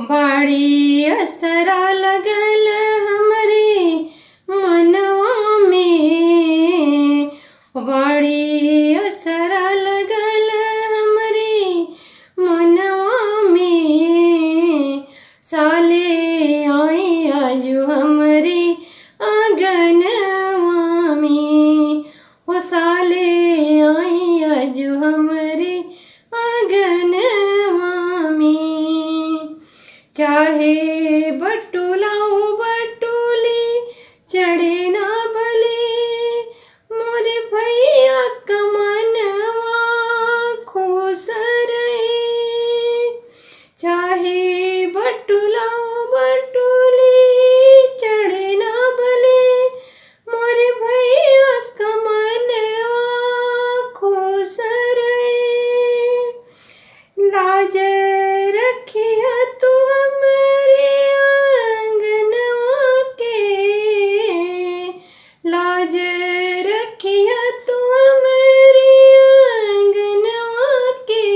बाड़ी असरा लगल हमरे मनवा में, बाड़ी असरा लगल हमरे मनवा में। साले आई आजू हमरे आंगनवा में, ओ साले आई आजू हमरे आंगनवा में। चाहे बटुलाओ बटुली चढ़े ना भले, मोरे भैया कमनवा खुश रहे। चाहे बटुलाओ बटुली चढ़े ना भले, मोरे भैया कमनवा खुश रहे। लाज रखिया तू हमरे आंगनवा के, लाज रखिया तू हमरे आंगनवा के।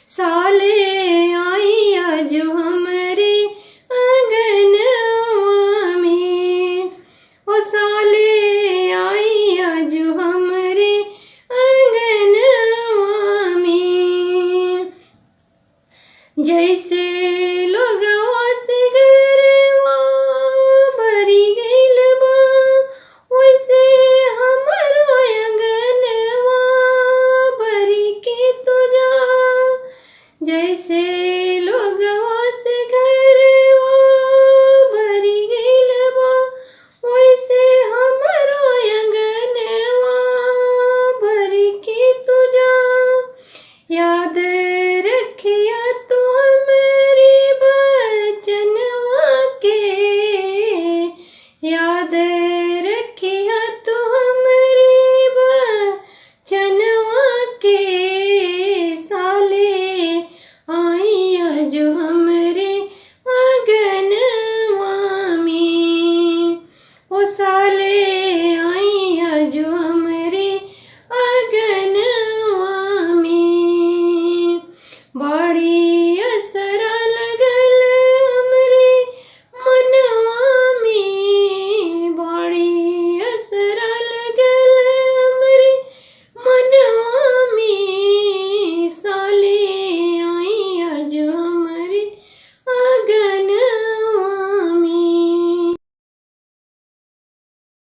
साले आई आजू हमरे आंगनवा में, ओ साले आई आजू हमरे आंगनवा में। जैसे लोग